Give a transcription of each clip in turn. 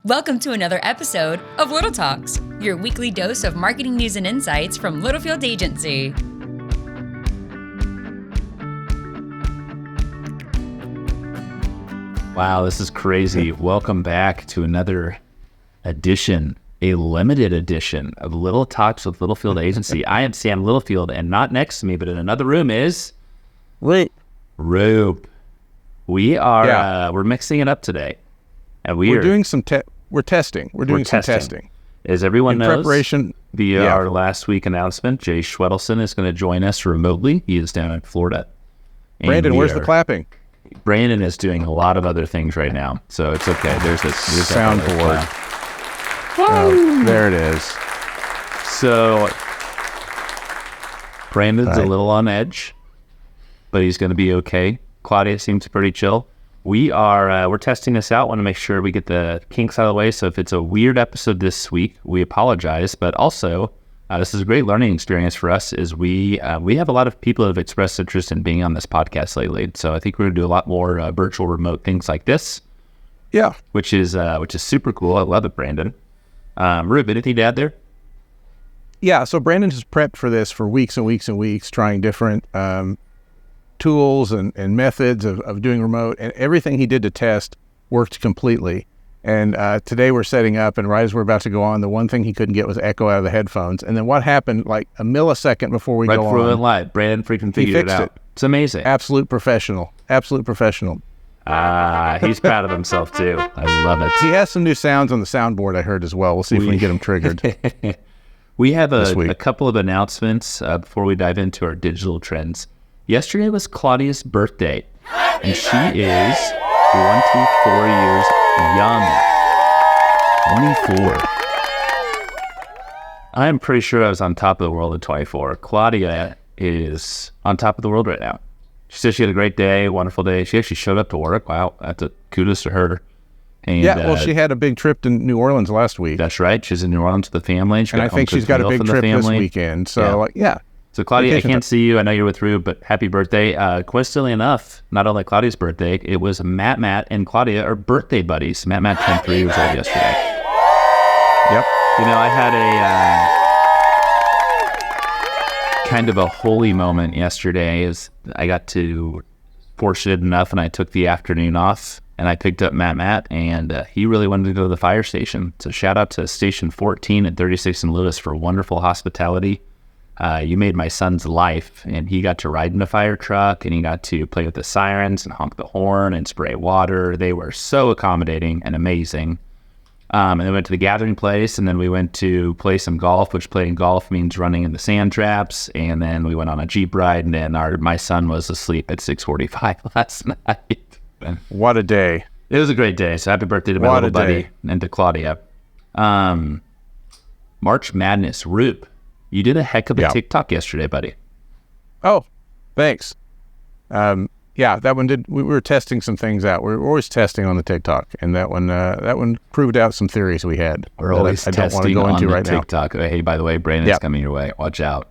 Welcome to another episode of Little Talks, your weekly dose of marketing news and insights from Littlefield Agency. Wow, this is crazy. Welcome back to another edition, a limited edition of Little Talks with Littlefield Agency. I am Sam Littlefield, and not next to me, but in another room is... Roop. We are, we're mixing it up today. And we're doing some we're testing. We're doing some testing. As everyone knows, preparation via our last week announcement, Jay Schwedelson is going to join us remotely. He is down in Florida. Brandon, where's the clapping? Brandon is doing a lot of other things right now, so it's okay. There's a soundboard. Oh, there it is. So Brandon's a little on edge, but he's going to be okay. Claudia seems pretty chill. We're testing this out. Want to make sure we get the kinks out of the way. So if it's a weird episode this week, we apologize. But also, this is a great learning experience for us. Is we have a lot of people who have expressed interest in being on this podcast lately. So I think we're going to do a lot more virtual, remote things like this. Yeah, which is super cool. I love it, Brandon. Rube, anything to add there? Yeah. So Brandon has prepped for this for weeks and weeks and weeks, trying different tools and methods of doing remote, and everything he did to test worked completely. And today we're setting up, and right as we're about to go on, the one thing he couldn't get was echo out of the headphones. And then what happened, like a millisecond before we go on, right before we went live, Brandon freaking figured it out. It's amazing. Absolute professional. He's proud of himself too. I love it. He has some new sounds on the soundboard, I heard as well. We'll see if we can get them triggered. We have a couple of announcements before we dive into our digital trends. Yesterday was Claudia's birthday, and she is 24 years young. 24. I'm pretty sure I was on top of the world at 24. Claudia is on top of the world right now. She said she had a great day, wonderful day. She actually showed up to work. Wow, that's a kudos to her. And, she had a big trip to New Orleans last week. That's right. She's in New Orleans with the family. And I think she's got a big trip this weekend. So, So, Claudia, I can't see you. I know you're with Rube, but happy birthday. Coincidentally enough, not only Claudia's birthday, it was Matt, and Claudia are birthday buddies. Matt turned 3 years old yesterday. Yep. You know, I had a kind of a holy moment yesterday. As I got to fortunate enough, and I took the afternoon off, and I picked up Matt, and he really wanted to go to the fire station. So shout out to Station 14 at 36 and Lewis for wonderful hospitality. You made my son's life, and he got to ride in a fire truck, and he got to play with the sirens and honk the horn and spray water. They were so accommodating and amazing. And then we went to the gathering place, and then we went to play some golf, which playing golf means running in the sand traps. And then we went on a Jeep ride, and then my son was asleep at 6:45 last night. What a day. It was a great day. So happy birthday to my little buddy and to Claudia. March Madness, Roop. You did a heck of a TikTok yesterday, buddy. Oh, thanks. That one did. We were testing some things out. We're always testing on the TikTok, and that one proved out some theories we had. We're always testing don't want to go into right TikTok. Now. Hey, by the way, Brandon's coming your way. Watch out.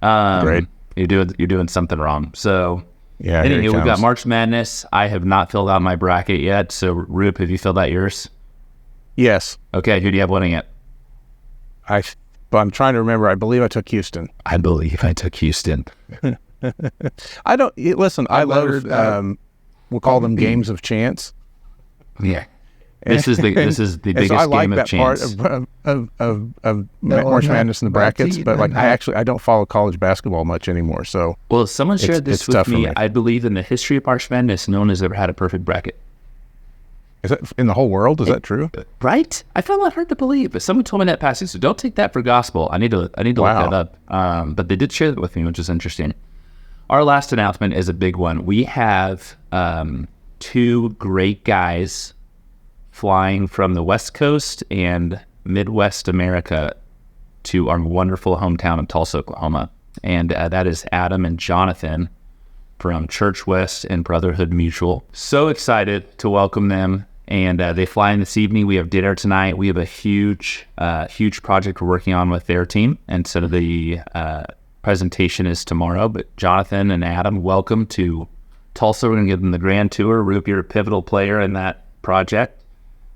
Great. You're doing something wrong. So anyway, we've got March Madness. I have not filled out my bracket yet. So, Roop, have you filled out yours? Yes. Okay. Who do you have winning it? But I'm trying to remember. I believe I took Houston. I don't listen. I love. We'll call them games of chance. Yeah, this is the biggest game of chance. Part of March Madness in the brackets, but I don't follow college basketball much anymore. So someone shared this with me. I believe in the history of March Madness, no one has ever had a perfect bracket. Is that in the whole world? Is that true? Right? I found that hard to believe, but someone told me that passing, so don't take that for gospel. I need to look that up. But they did share that with me, which is interesting. Our last announcement is a big one. We have 2 great guys flying from the West Coast and Midwest America to our wonderful hometown of Tulsa, Oklahoma. And that is Adam and Jonathan from Church West and Brotherhood Mutual. So excited to welcome them. And they fly in this evening. We have dinner tonight. We have a huge project we're working on with their team. And so the presentation is tomorrow. But Jonathan and Adam, welcome to Tulsa. We're going to give them the grand tour. Roop, you're a pivotal player in that project.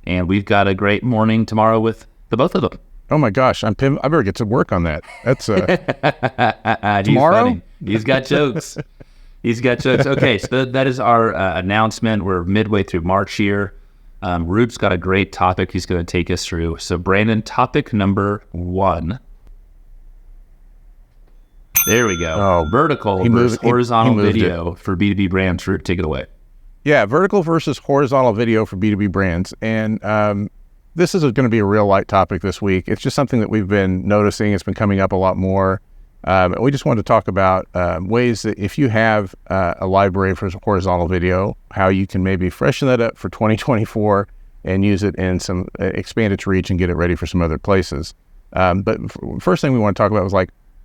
And we've got a great morning tomorrow with the both of them. Oh my gosh, I better get to work on that. That's tomorrow. He's got jokes. Okay, so that is our announcement. We're midway through March here. Rupe's got a great topic he's going to take us through. So Brandon, topic number 1. There we go. Oh, vertical versus horizontal video for B2B brands. Rupe, take it away. Yeah, vertical versus horizontal video for B2B brands. And this is going to be a real light topic this week. It's just something that we've been noticing. It's been coming up a lot more. We just wanted to talk about ways that if you have a library for horizontal video, how you can maybe freshen that up for 2024 and use it in some expand its reach and get it ready for some other places. But first thing we want to talk about was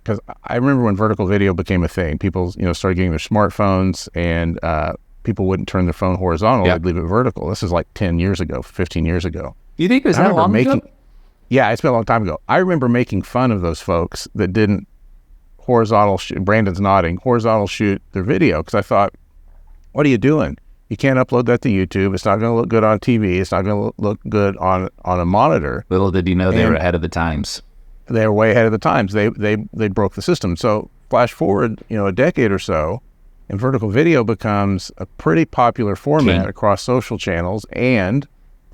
because I remember when vertical video became a thing, people started getting their smartphones and people wouldn't turn their phone horizontal; they'd leave it vertical. This is like 10 years ago, 15 years ago. You think it was that long ago? Yeah, it's been a long time ago. I remember making fun of those folks that didn't horizontal shoot. Brandon's nodding. Horizontal shoot their video because I thought, what are you doing? You can't upload that to YouTube. It's not going to look good on TV. It's not going to look good on a monitor. Little did you know they were ahead of the times. They were way ahead of the times. They broke the system. So flash forward, a decade or so, and vertical video becomes a pretty popular format across social channels, and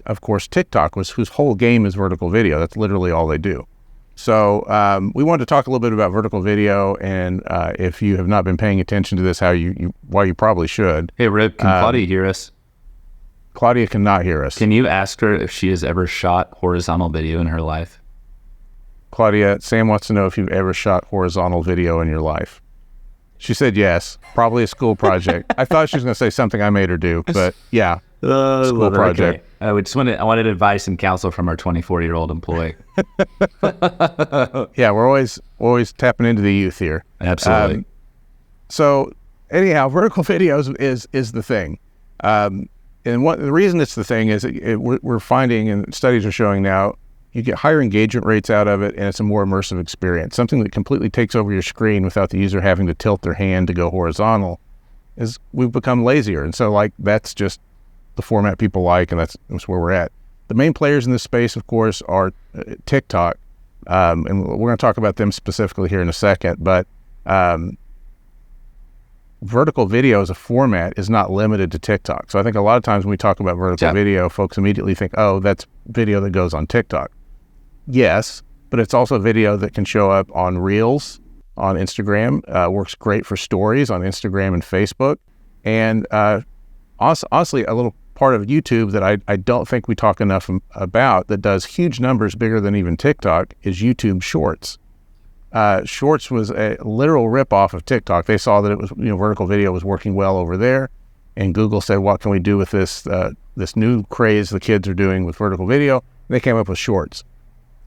of course TikTok whose whole game is vertical video. That's literally all they do. So we wanted to talk a little bit about vertical video, and if you have not been paying attention to this, why you probably should. Hey, Rip, can Claudia hear us? Claudia cannot hear us. Can you ask her if she has ever shot horizontal video in her life? Claudia, Sam wants to know if you've ever shot horizontal video in your life. She said yes, probably a school project. I thought she was going to say something I made her do, but yeah, school project. Okay. I wanted advice and counsel from our 24-year-old employee. Yeah, we're always tapping into the youth here. Absolutely. So anyhow, vertical videos is the thing. And the reason it's the thing is we're finding, and studies are showing now, you get higher engagement rates out of it, and it's a more immersive experience. Something that completely takes over your screen without the user having to tilt their hand to go horizontal is we've become lazier. And so that's just the format people like, and that's where we're at. The main players in this space, of course, are TikTok, and we're going to talk about them specifically here in a second, but vertical video as a format is not limited to TikTok. So I think a lot of times when we talk about vertical video, folks immediately think, oh, that's video that goes on TikTok. Yes, but it's also video that can show up on Reels on Instagram, works great for stories on Instagram and Facebook, and honestly, a little part of YouTube that I don't think we talk enough about that does huge numbers, bigger than even TikTok, is YouTube Shorts. Shorts was a literal ripoff of TikTok. They saw that it was, vertical video was working well over there, and Google said, what can we do with this new craze the kids are doing with vertical video? And they came up with Shorts.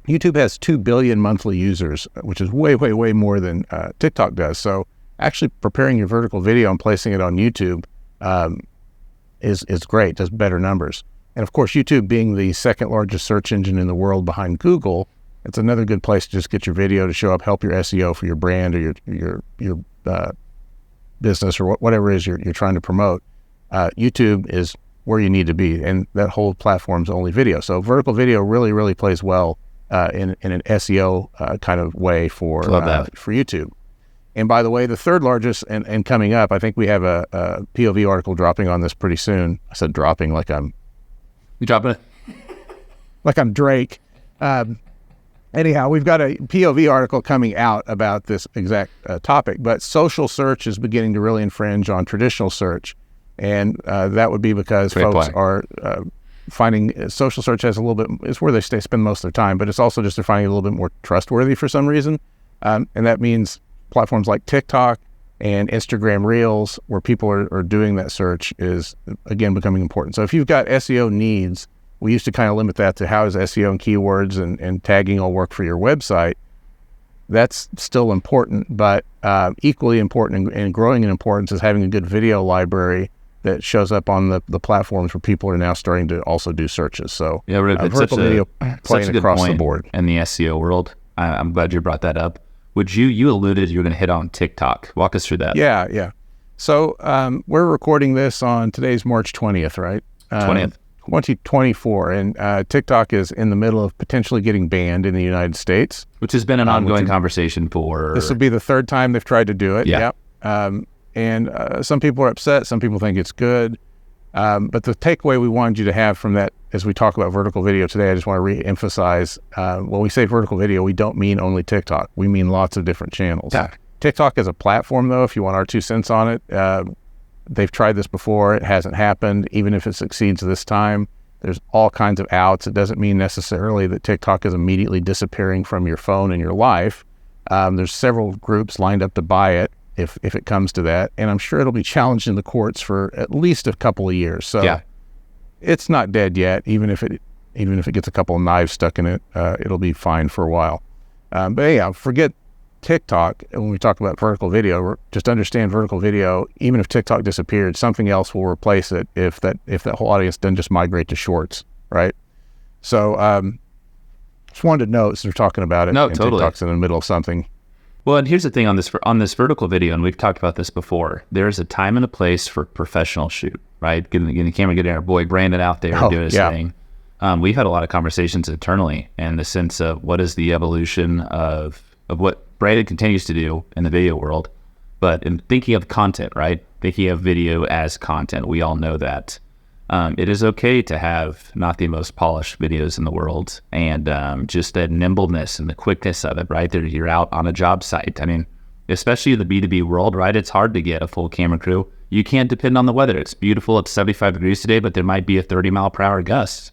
YouTube has 2 billion monthly users, which is way, way, way more than TikTok does. So actually preparing your vertical video and placing it on YouTube is great, does better numbers. And of course, YouTube being the second largest search engine in the world behind Google, it's another good place to just get your video to show up, help your SEO for your brand or your business or whatever it is you're trying to promote. YouTube is where you need to be, and that whole platform's only video. So vertical video really, really plays well in an SEO kind of way for YouTube. And by the way, the third largest and coming up, I think we have a POV article dropping on this pretty soon. I said dropping like I'm... You dropping it? Like I'm Drake. Anyhow, we've got a POV article coming out about this exact topic, but social search is beginning to really infringe on traditional search. And that would be because folks are finding social search has a little bit, it's where they spend most of their time, but it's also just they're finding it a little bit more trustworthy for some reason. And that means platforms like TikTok and Instagram Reels, where people are doing that search, is again becoming important. So if you've got SEO needs, we used to kind of limit that to how does SEO and keywords and tagging all work for your website. That's still important, but equally important and growing in importance is having a good video library that shows up on the platforms where people are now starting to also do searches. So yeah, it's vertical video playing across the board. In the SEO world, I'm glad you brought that up. You alluded you were going to hit on TikTok. Walk us through that. Yeah. So we're recording this on today's March 20th, right? 20th. 2024, and TikTok is in the middle of potentially getting banned in the United States. Which has been an ongoing conversation for... This will be the third time they've tried to do it. Yeah. Yep. And some people are upset. Some people think it's good. But the takeaway we wanted you to have from that, as we talk about vertical video today, I just want to re-emphasize, when we say vertical video, we don't mean only TikTok. We mean lots of different channels. Yeah. TikTok as a platform, though, if you want our 2 cents on it, they've tried this before. It hasn't happened. Even if it succeeds this time, there's all kinds of outs. It doesn't mean necessarily that TikTok is immediately disappearing from your phone and your life. There's several groups lined up to buy it if it comes to that. And I'm sure it'll be challenged in the courts for at least a couple of years. So it's not dead yet. Even if it gets a couple of knives stuck in it, it'll be fine for a while. But yeah, forget TikTok. When we talk about vertical video, just understand vertical video. Even if TikTok disappeared, something else will replace it if that whole audience doesn't just migrate to shorts, right? So just wanted to note, since we're talking about it, no, and totally. TikTok's in the middle of something. Well, and here's the thing on this vertical video, and we've talked about this before. There's a time and a place for professional shoot, right? Getting the camera, getting our boy Brandon out there doing his thing. We've had a lot of conversations internally in the sense of what is the evolution of what Brandon continues to do in the video world, but in thinking of content, right? Thinking of video as content, we all know that. It is okay to have not the most polished videos in the world, and just that nimbleness and the quickness of it, right? You're out on a job site. I mean, especially in the B2B world, right? It's hard to get a full camera crew. You can't depend on the weather. It's beautiful. It's 75 degrees today, but there might be a 30-mile-per-hour gust.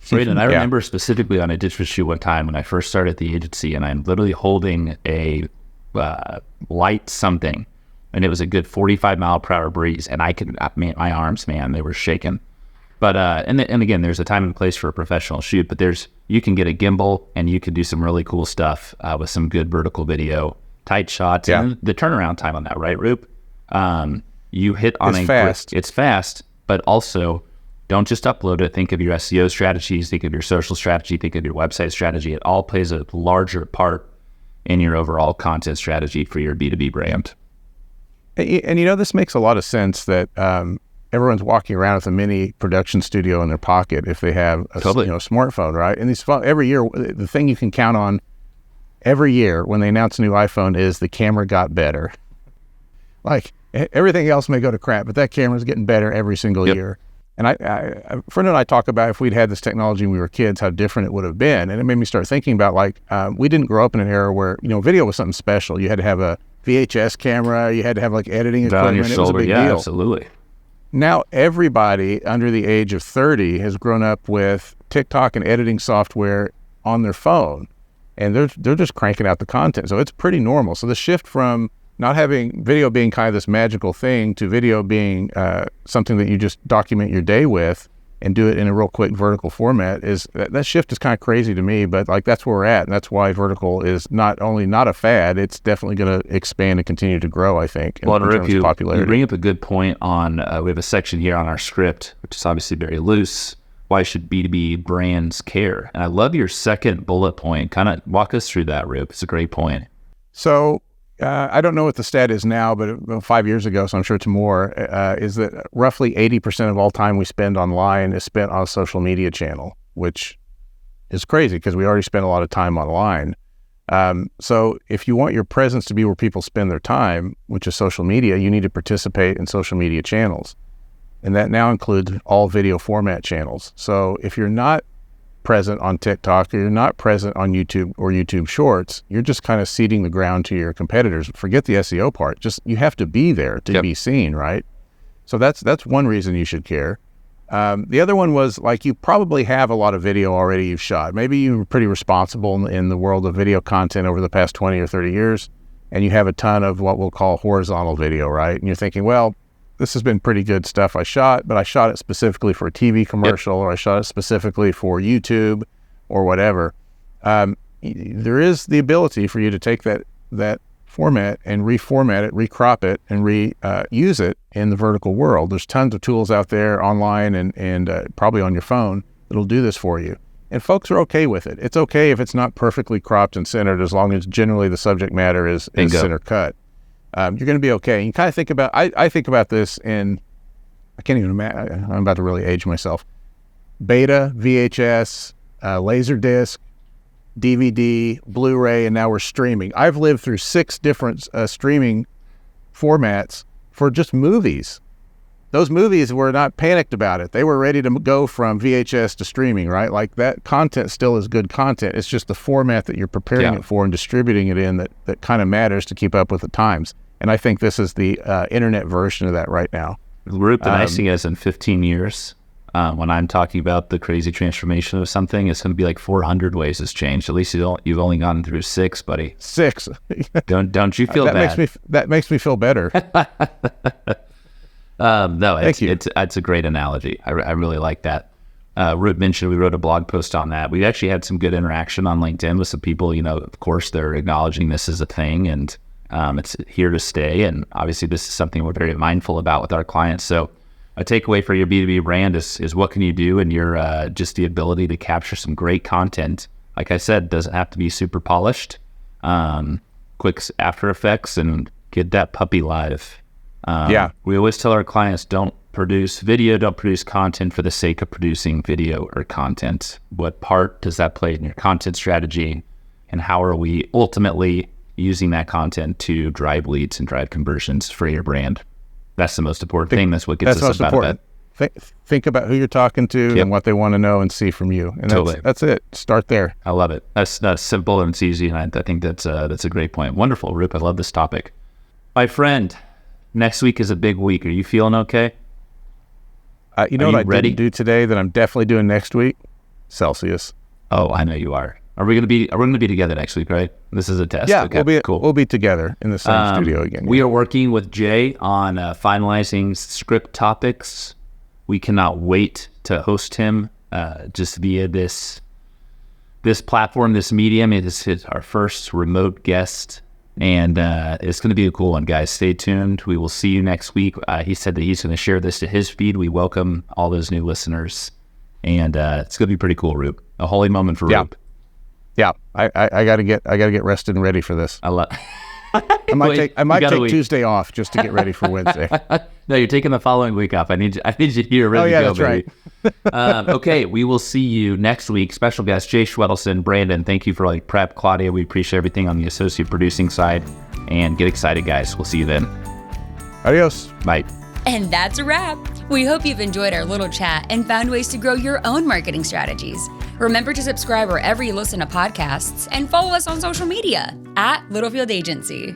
Right, and I remember specifically on a digital shoot one time when I first started at the agency, and I'm literally holding a light something, and it was a good 45-mile-per-hour breeze, and my arms, man, they were shaking. But and again, there's a time and place for a professional shoot, but you can get a gimbal and you can do some really cool stuff with some good vertical video, tight shots, and the turnaround time on that, right, Roop? You hit on it's fast, but also don't just upload it. Think of your SEO strategies, think of your social strategy, think of your website strategy. It all plays a larger part in your overall content strategy for your B2B brand. And this makes a lot of sense that everyone's walking around with a mini production studio in their pocket if they have a smartphone, right? And every year, the thing you can count on every year when they announce a new iPhone is the camera got better. Like, everything else may go to crap, but that camera's getting better every single year. And a friend and I talk about if we'd had this technology when we were kids, how different it would have been. And it made me start thinking about, we didn't grow up in an era where, video was something special. You had to have a VHS camera. You had to have, editing equipment. It was a big deal. Absolutely. Now, everybody under the age of 30 has grown up with TikTok and editing software on their phone. And they're just cranking out the content. So it's pretty normal. So the shift from not having video being kind of this magical thing to video being something that you just document your day with and do it in a real quick vertical format that shift is kind of crazy to me, but that's where we're at. And that's why vertical is not only not a fad, it's definitely going to expand and continue to grow, I think, in terms of popularity. You bring up a good point on, we have a section here on our script, which is obviously very loose. Why should B2B brands care? And I love your second bullet point. Kind of walk us through that, Rip. It's a great point. So, I don't know what the stat is now, but 5 years ago, so I'm sure it's more, is that roughly 80% of all time we spend online is spent on a social media channel, which is crazy because we already spend a lot of time online. So if you want your presence to be where people spend their time, which is social media, you need to participate in social media channels. And that now includes all video format channels. So if you're not present on TikTok or you're not present on YouTube or YouTube Shorts, you're just kind of ceding the ground to your competitors. Forget the SEO part. Just you have to be there to be seen, right? So that's one reason you should care. The other one was you probably have a lot of video already you've shot. Maybe you were pretty responsible in the world of video content over the past 20 or 30 years, and you have a ton of what we'll call horizontal video, right? And you're thinking, well, this has been pretty good stuff I shot, but I shot it specifically for a TV commercial, or I shot it specifically for YouTube or whatever. There is the ability for you to take that format and reformat it, recrop it, and reuse it in the vertical world. There's tons of tools out there online and probably on your phone that'll do this for you. And folks are okay with it. It's okay if it's not perfectly cropped and centered, as long as generally the subject matter is center cut. You're going to be okay. You kind of think about, I think about this I can't even imagine, I'm about to really age myself. beta, VHS, Laserdisc, DVD, Blu-ray, and now we're streaming. I've lived through 6 different streaming formats for just movies. Those movies were not panicked about it. They were ready to go from VHS to streaming, right? Like that content still is good content. It's just the format that you're preparing it for and distributing it in that kind of matters to keep up with the times. And I think this is the internet version of that right now. Roop, the nice thing is in 15 years, when I'm talking about the crazy transformation of something, it's going to be like 400 ways it's changed. At least you've only gone through 6, buddy. 6. Don't you feel bad? That makes me feel better. No, it's a great analogy. I really like that. Roop mentioned we wrote a blog post on that. We actually had some good interaction on LinkedIn with some people. Of course, they're acknowledging this is a thing and it's here to stay. And obviously, this is something we're very mindful about with our clients. So a takeaway for your B2B brand is what can you do? And your just the ability to capture some great content. Like I said, doesn't have to be super polished. Quick After Effects and get that puppy live. We always tell our clients, don't produce content for the sake of producing video or content. What part does that play in your content strategy? And how are we ultimately using that content to drive leads and drive conversions for your brand? That's the most important thing. That's what gets us about it. Think about who you're talking to and what they want to know and see from you. And that's it. Start there. I love it. That's simple and it's easy. And I think that's a great point. Wonderful, Roop. I love this topic. My friend, next week is a big week. Are you feeling okay? You know what I didn't do today that I'm definitely doing next week? Celsius. Oh, I know you are. Are we going to be together next week, right? This is a test. Yeah, okay, we'll be together in the same studio again. We are working with Jay on finalizing script topics. We cannot wait to host him just via this platform, this medium. It is our first remote guest. And it's going to be a cool one, guys. Stay tuned. We will see you next week. He said that he's going to share this to his feed. We welcome all those new listeners. And it's going to be pretty cool, Roop. A holy moment for Roop. Yeah, I gotta get rested and ready for this. I might take Tuesday off just to get ready for Wednesday. No, you're taking the following week off. I need you here ready to go, baby. Right. Okay, we will see you next week. Special guest Jay Schwedelson, Brandon. Thank you for prep, Claudia. We appreciate everything on the associate producing side. And get excited, guys. We'll see you then. Adios. Bye. And that's a wrap. We hope you've enjoyed our little chat and found ways to grow your own marketing strategies. Remember to subscribe wherever you listen to podcasts and follow us on social media @Littlefield Agency.